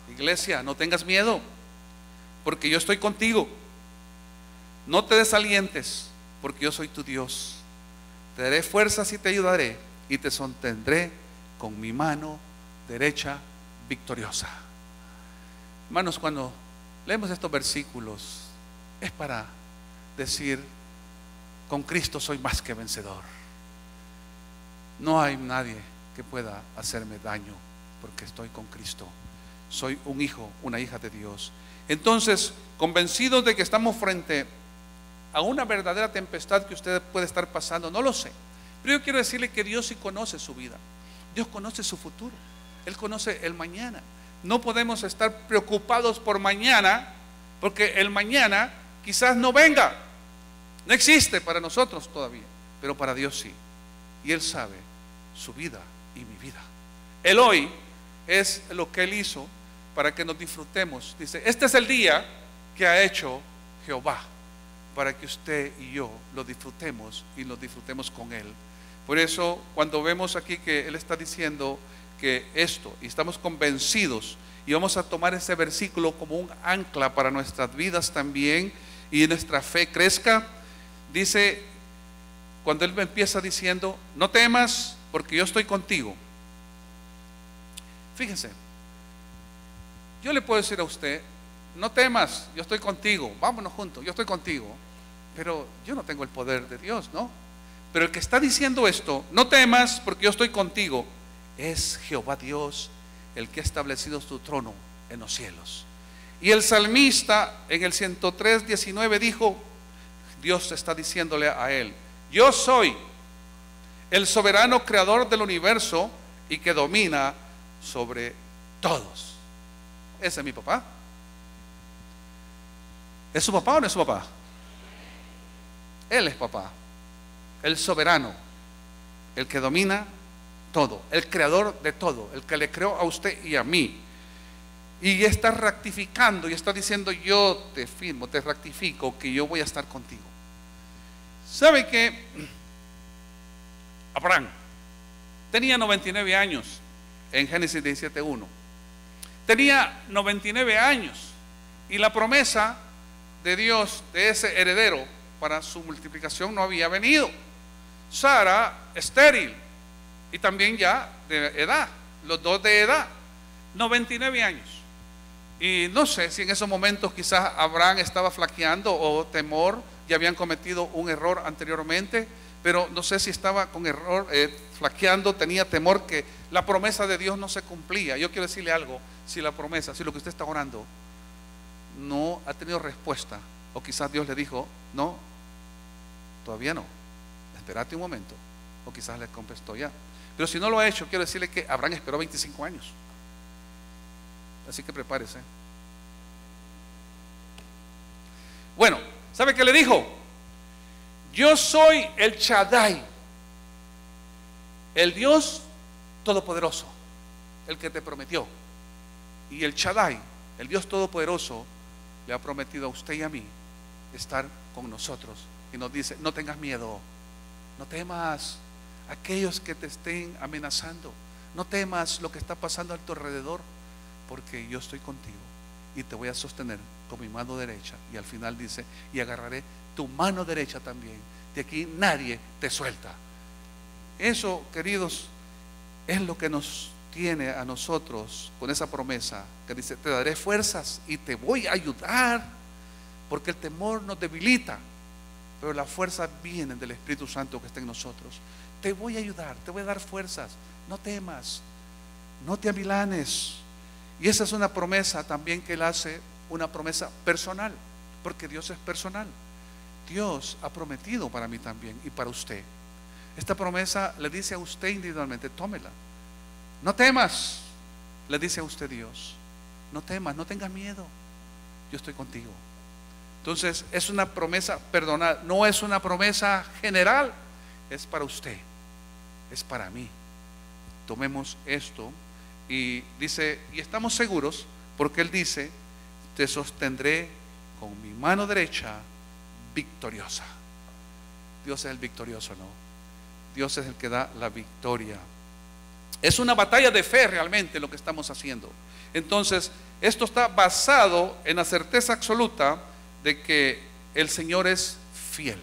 iglesia, no tengas miedo, porque yo estoy contigo. No te desalientes, porque yo soy tu Dios. Te daré fuerzas y te ayudaré, y te sostendré con mi mano derecha victoriosa. Hermanos, cuando leemos estos versículos, es para decir: con Cristo soy más que vencedor. No hay nadie que pueda hacerme daño, porque estoy con Cristo. Soy un hijo, una hija de Dios. Entonces, convencidos de que estamos frente a una verdadera tempestad que usted puede estar pasando, no lo sé, pero yo quiero decirle que Dios sí conoce su vida. Dios conoce su futuro. Él conoce el mañana. No podemos estar preocupados por mañana, porque el mañana quizás no venga. No existe para nosotros todavía, pero para Dios sí. Y Él sabe su vida y mi vida. El hoy es lo que Él hizo para que nos disfrutemos. Dice: este es el día que ha hecho Jehová, para que usted y yo lo disfrutemos, y lo disfrutemos con Él. Por eso, cuando vemos aquí que Él está diciendo que esto, y estamos convencidos, y vamos a tomar ese versículo como un ancla para nuestras vidas también, y nuestra fe crezca. Dice, cuando Él empieza diciendo: no temas, porque yo estoy contigo. Fíjense, yo le puedo decir a usted: no temas, yo estoy contigo, vámonos juntos, yo estoy contigo. Pero yo no tengo el poder de Dios, ¿no? Pero el que está diciendo esto: no temas, porque yo estoy contigo, es Jehová Dios, el que ha establecido su trono en los cielos. Y el salmista en el 103:19 dijo: Dios está diciéndole a él: yo soy el soberano creador del universo y que domina sobre todos. Ese es mi papá. ¿Es su papá o no es su papá? Él es papá, el soberano, el que domina todo, el creador de todo, el que le creó a usted y a mí. y está rectificando y está diciendo: yo te firmo, te rectifico que yo voy a estar contigo. ¿Sabe que Abraham tenía 99 años en Génesis 17:1? Tenía 99 años y la promesa de Dios de ese heredero para su multiplicación no había venido. Sara, estéril y también ya de edad, los dos de edad, 99 años. Y no sé si en esos momentos quizás Abraham estaba flaqueando o temor, ya habían cometido un error anteriormente, pero no sé si estaba con error, flaqueando, tenía temor que la promesa de Dios no se cumplía. Yo quiero decirle algo: si la promesa, si lo que usted está orando no ha tenido respuesta, o quizás Dios le dijo: no, todavía no, espérate un momento, o quizás le contestó ya. Pero si no lo ha hecho, quiero decirle que Abraham esperó 25 años. Así que prepárese. Bueno, ¿sabe qué le dijo? Yo soy el Shaddai, el Dios Todopoderoso, el que te prometió. Y el Shaddai, el Dios Todopoderoso, le ha prometido a usted y a mí estar con nosotros. Y nos dice: no tengas miedo, no temas aquellos que te estén amenazando, no temas lo que está pasando a tu alrededor, porque yo estoy contigo y te voy a sostener con mi mano derecha. Y al final dice: y agarraré tu mano derecha también, de aquí nadie te suelta. Eso, queridos, es lo que nos tiene a nosotros con esa promesa que dice: te daré fuerzas y te voy a ayudar, porque el temor nos debilita, pero las fuerzas vienen del Espíritu Santo que está en nosotros. Te voy a ayudar, te voy a dar fuerzas, no temas, no te amilanes. Y esa es una promesa también que Él hace, una promesa personal, porque Dios es personal. Dios ha prometido para mí también y para usted. Esta promesa le dice a usted individualmente: tómela. No temas, le dice a usted Dios. No temas, no tengas miedo, yo estoy contigo. Entonces es una promesa personal, no es una promesa general, es para usted, es para mí. Tomemos esto. Y dice, y estamos seguros porque Él dice: te sostendré con mi mano derecha victoriosa. Dios es el victorioso, ¿no? Dios es el que da la victoria. Es una batalla de fe realmente lo que estamos haciendo. Entonces, esto está basado en la certeza absoluta de que el Señor es fiel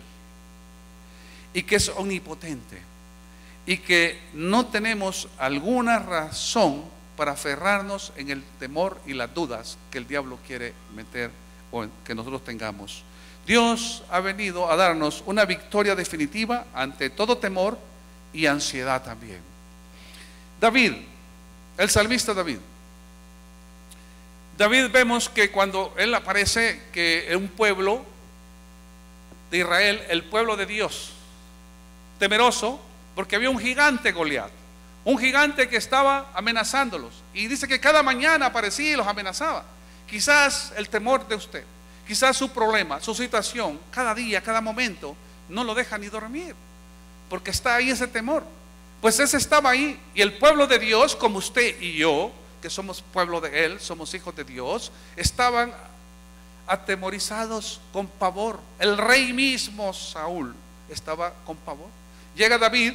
y que es omnipotente y que no tenemos alguna razón para aferrarnos en el temor y las dudas que el diablo quiere meter o que nosotros tengamos. Dios ha venido a darnos una victoria definitiva ante todo temor y ansiedad también. David, el salmista David, vemos que cuando él aparece, que en un pueblo de Israel, el pueblo de Dios, temeroso, porque había un gigante, Goliat, un gigante que estaba amenazándolos, y dice que cada mañana aparecía y los amenazaba. Quizás el temor de usted, quizás su problema, su situación, cada día, cada momento, no lo deja ni dormir, porque está ahí ese temor. Pues ese estaba ahí, y el pueblo de Dios, como usted y yo, que somos pueblo de Él, somos hijos de Dios, estaban atemorizados con pavor. El rey mismo, Saúl, estaba con pavor. Llega David,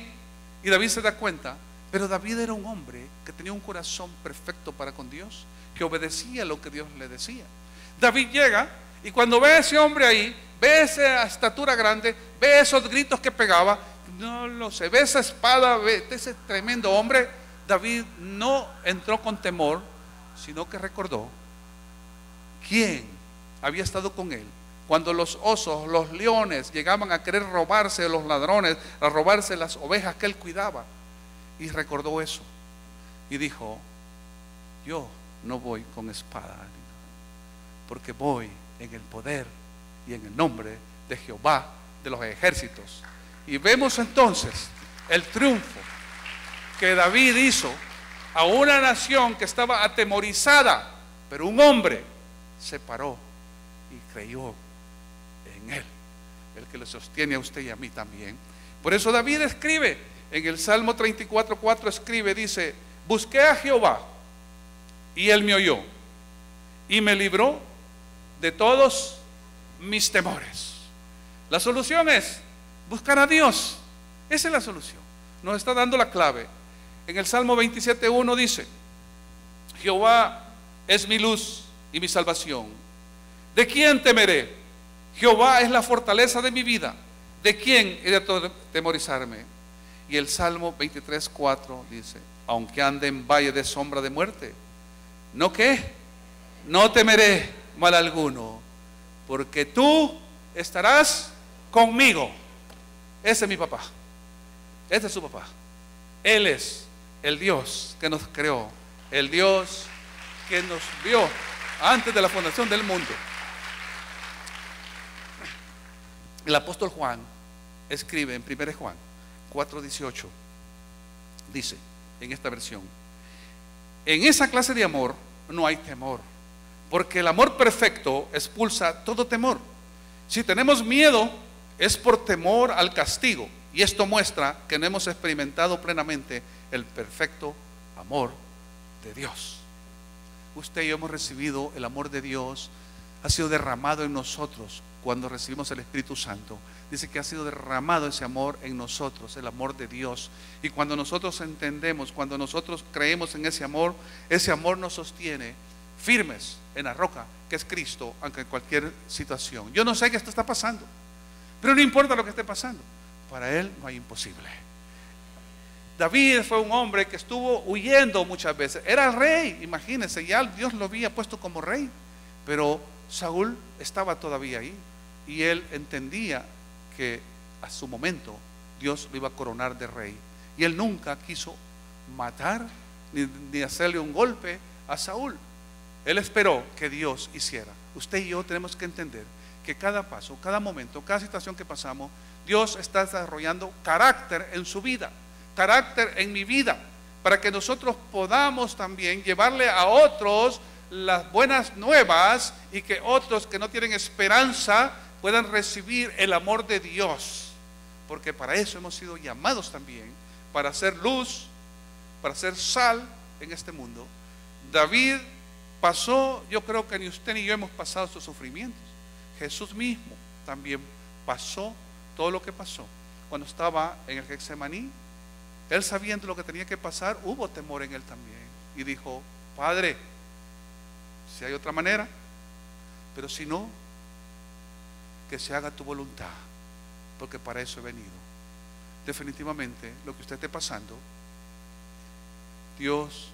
y David se da cuenta, pero David era un hombre que tenía un corazón perfecto para con Dios, que obedecía lo que Dios le decía. David llega, y cuando ve a ese hombre ahí, ve esa estatura grande, ve esos gritos que pegaba, no lo sé, ve esa espada, ve ese tremendo hombre. David no entró con temor, sino que recordó quién había estado con él cuando los osos, los leones llegaban a querer robarse, los ladrones, a robarse las ovejas que él cuidaba. Y recordó eso y dijo: yo no voy con espada, porque voy en el poder y en el nombre de Jehová de los ejércitos. Y vemos entonces el triunfo que David hizo a una nación que estaba atemorizada, pero un hombre se paró y creyó en Él, el que le sostiene a usted y a mí también. Por eso David escribe en el Salmo 34:4, escribe, dice: busqué a Jehová y Él me oyó y me libró de todos mis temores. La solución es buscar a Dios. Esa es la solución. Nos está dando la clave. En el Salmo 27:1 dice: Jehová es mi luz y mi salvación. ¿De quién temeré? Jehová es la fortaleza de mi vida. ¿De quién he de temorizarme? Y el Salmo 23:4 dice: aunque ande en valle de sombra de muerte, ¿no qué? No temeré mal alguno, porque tú estarás conmigo. Ese es mi papá. Este es su papá. Él es el Dios que nos creó, el Dios que nos vio antes de la fundación del mundo. El apóstol Juan escribe en 1 Juan 4:18, dice en esta versión: en esa clase de amor no hay temor, porque el amor perfecto expulsa todo temor. Si tenemos miedo es por temor al castigo, y esto muestra que no hemos experimentado plenamente el perfecto amor de Dios. Usted y yo hemos recibido el amor de Dios, ha sido derramado en nosotros cuando recibimos el Espíritu Santo. Dice que ha sido derramado ese amor en nosotros, el amor de Dios. Y cuando nosotros entendemos, cuando nosotros creemos en ese amor nos sostiene firmes en la roca que es Cristo, aunque en cualquier situación. Yo no sé qué esto está pasando, pero no importa lo que esté pasando, para Él no hay imposible. David fue un hombre que estuvo huyendo muchas veces. Era el rey, imagínense, ya Dios lo había puesto como rey, pero Saúl estaba todavía ahí, y él entendía que a su momento Dios lo iba a coronar de rey, y él nunca quiso matar ni hacerle un golpe a Saúl. Él esperó que Dios hiciera. Usted y yo tenemos que entender que cada paso, cada momento, cada situación que pasamos, Dios está desarrollando carácter en su vida, carácter en mi vida, para que nosotros podamos también llevarle a otros las buenas nuevas, y que otros que no tienen esperanza puedan recibir el amor de Dios, porque para eso hemos sido llamados también, para hacer luz, para hacer sal en este mundo. David pasó, yo creo que ni usted ni yo hemos pasado estos sufrimientos. Jesús mismo también pasó todo lo que pasó. Cuando estaba en el Getsemaní, él sabiendo lo que tenía que pasar, hubo temor en él también, y dijo: Padre, si hay otra manera, pero si no, que se haga tu voluntad, porque para eso he venido. Definitivamente, lo que usted esté pasando, Dios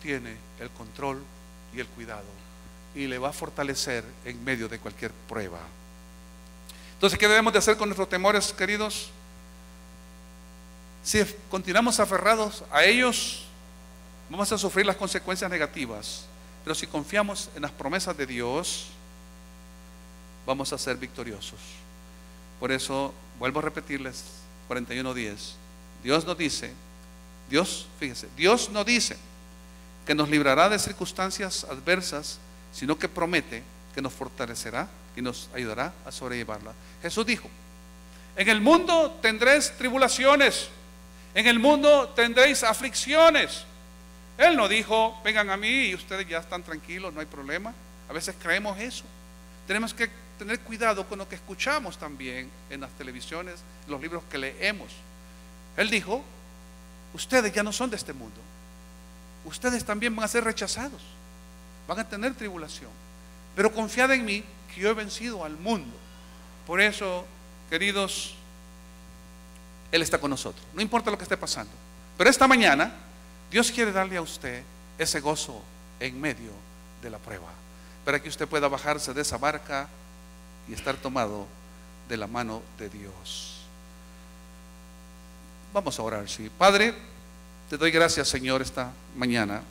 tiene el control y el cuidado, y le va a fortalecer en medio de cualquier prueba. Entonces, ¿qué debemos de hacer con nuestros temores, queridos? Si continuamos aferrados a ellos, vamos a sufrir las consecuencias negativas. Pero si confiamos en las promesas de Dios, vamos a ser victoriosos. Por eso, vuelvo a repetirles 41:10. Dios no dice, fíjense, Dios no dice que nos librará de circunstancias adversas, sino que promete que nos fortalecerá y nos ayudará a sobrellevarla. Jesús dijo: en el mundo tendréis tribulaciones, en el mundo tendréis aflicciones. Él no dijo: vengan a mí y ustedes ya están tranquilos, no hay problema. A veces creemos eso. Tenemos que tener cuidado con lo que escuchamos también en las televisiones, en los libros que leemos. Él dijo: ustedes ya no son de este mundo, ustedes también van a ser rechazados, van a tener tribulación, pero confiad en mí, que yo he vencido al mundo. Por eso, queridos, Él está con nosotros, no importa lo que esté pasando. Pero esta mañana Dios quiere darle a usted ese gozo en medio de la prueba, para que usted pueda bajarse de esa barca y estar tomado de la mano de Dios. Vamos a orar, sí. Padre, te doy gracias, Señor, esta mañana,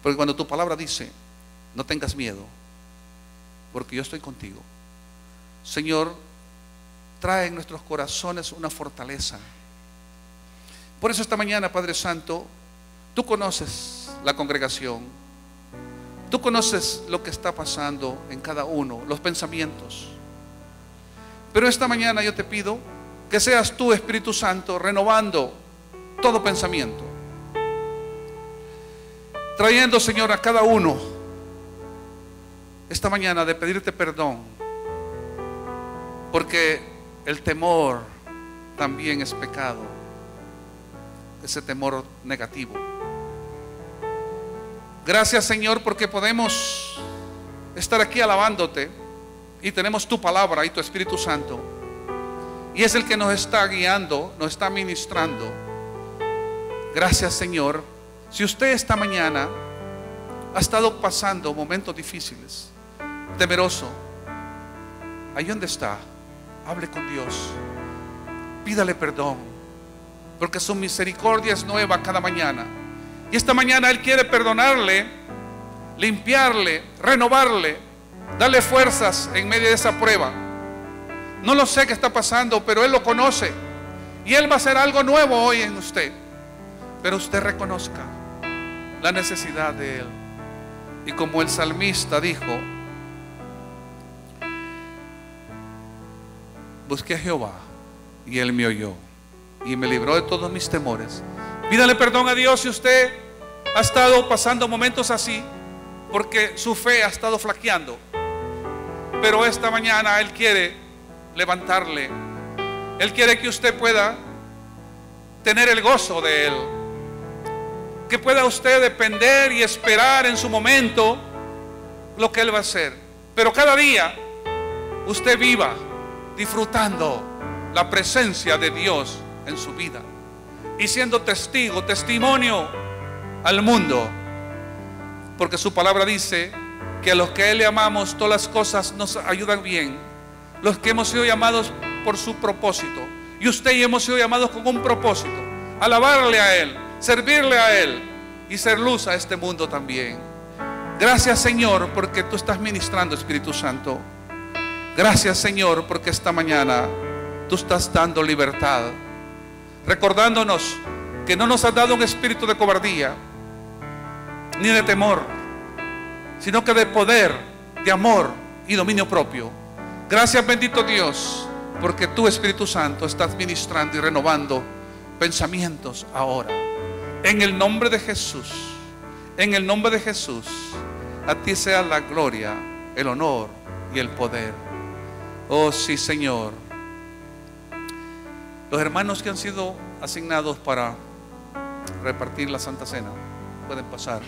porque cuando tu palabra dice: no tengas miedo, porque yo estoy contigo, Señor, trae en nuestros corazones una fortaleza. Por eso esta mañana, Padre Santo, tú conoces la congregación, tú conoces lo que está pasando en cada uno, los pensamientos. Pero esta mañana yo te pido que seas tú, Espíritu Santo, renovando todo pensamiento, trayendo, Señor, a cada uno esta mañana de pedirte perdón, porque el temor también es pecado, ese temor negativo. Gracias, Señor, porque podemos estar aquí alabándote y tenemos tu palabra y tu Espíritu Santo, y es el que nos está guiando, nos está ministrando. Gracias, Señor. Si usted esta mañana ha estado pasando momentos difíciles, temeroso, ahí donde está, hable con Dios, pídale perdón, porque su misericordia es nueva cada mañana. Y esta mañana Él quiere perdonarle, limpiarle, renovarle, darle fuerzas en medio de esa prueba. No lo sé qué está pasando, pero Él lo conoce, y Él va a hacer algo nuevo hoy en usted. Pero usted reconozca la necesidad de Él. Y como el salmista dijo, busqué a Jehová y Él me oyó y me libró de todos mis temores. Pídale perdón a Dios si usted ha estado pasando momentos así, porque su fe ha estado flaqueando. Pero esta mañana Él quiere levantarle. Él quiere que usted pueda tener el gozo de Él, que pueda usted depender y esperar en su momento lo que Él va a hacer. Pero cada día usted viva disfrutando la presencia de Dios en su vida y siendo testigo, testimonio al mundo, porque su palabra dice que a los que Él le amamos todas las cosas nos ayudan bien, los que hemos sido llamados por su propósito. Y usted y yo hemos sido llamados con un propósito: alabarle a Él, servirle a Él y ser luz a este mundo también. Gracias, Señor, porque tú estás ministrando, Espíritu Santo. Gracias, Señor, porque esta mañana tú estás dando libertad, recordándonos que no nos has dado un espíritu de cobardía ni de temor, sino que de poder, de amor y dominio propio. Gracias, bendito Dios, porque tú, Espíritu Santo, estás ministrando y renovando pensamientos ahora. En el nombre de Jesús, en el nombre de Jesús, a ti sea la gloria, el honor y el poder. Oh sí, Señor. Los hermanos que han sido asignados para repartir la Santa Cena pueden pasar.